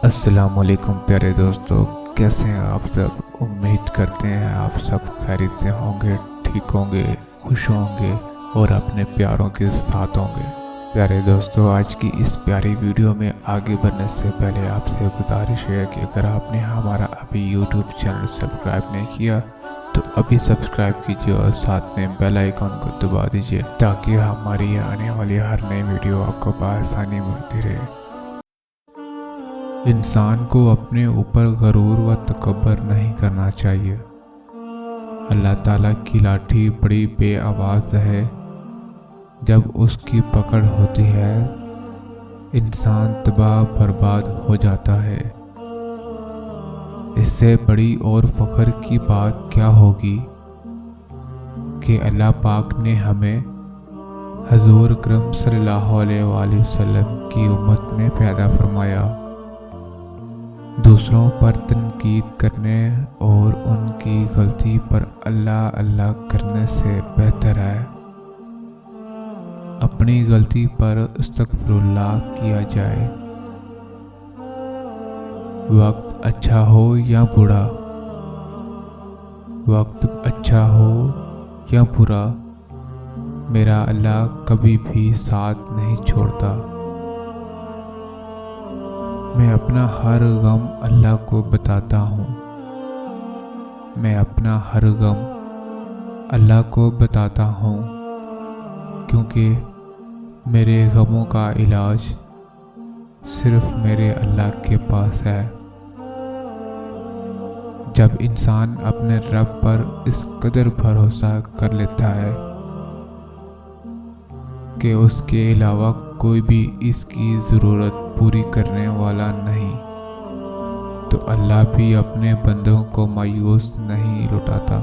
السلام علیکم پیارے دوستو، کیسے ہیں آپ سب؟ امید کرتے ہیں آپ سب خیریت سے ہوں گے، ٹھیک ہوں گے، خوش ہوں گے اور اپنے پیاروں کے ساتھ ہوں گے۔ پیارے دوستو، آج کی اس پیاری ویڈیو میں آگے بڑھنے سے پہلے آپ سے گزارش ہے کہ اگر آپ نے ہمارا ابھی یوٹیوب چینل سبسکرائب نہیں کیا تو ابھی سبسکرائب کیجیے اور ساتھ میں بیل آئیکن کو دبا دیجیے تاکہ ہماری آنے والی ہر نئی ویڈیو آپ کو بآسانی ملتی رہے۔ انسان کو اپنے اوپر غرور و تکبر نہیں کرنا چاہیے۔ اللہ تعالیٰ کی لاٹھی بڑی بے آواز ہے، جب اس کی پکڑ ہوتی ہے انسان تباہ برباد ہو جاتا ہے۔ اس سے بڑی اور فخر کی بات کیا ہوگی کہ اللہ پاک نے ہمیں حضور اکرم صلی اللہ علیہ وآلہ وسلم کی امت میں پیدا فرمایا۔ دوسروں پر تنقید کرنے اور ان کی غلطی پر اللہ اللہ کرنے سے بہتر ہے اپنی غلطی پر استغفر اللہ کیا جائے۔ وقت اچھا ہو یا برا، وقت اچھا ہو یا برا، میرا اللہ کبھی بھی ساتھ نہیں چھوڑتا۔ میں اپنا ہر غم اللہ کو بتاتا ہوں، میں اپنا ہر غم اللہ کو بتاتا ہوں، کیونکہ میرے غموں کا علاج صرف میرے اللہ کے پاس ہے۔ جب انسان اپنے رب پر اس قدر بھروسہ کر لیتا ہے کہ اس کے علاوہ کوئی بھی اس کی ضرورت پوری کرنے والا نہیں، تو اللہ بھی اپنے بندوں کو مایوس نہیں لوٹاتا۔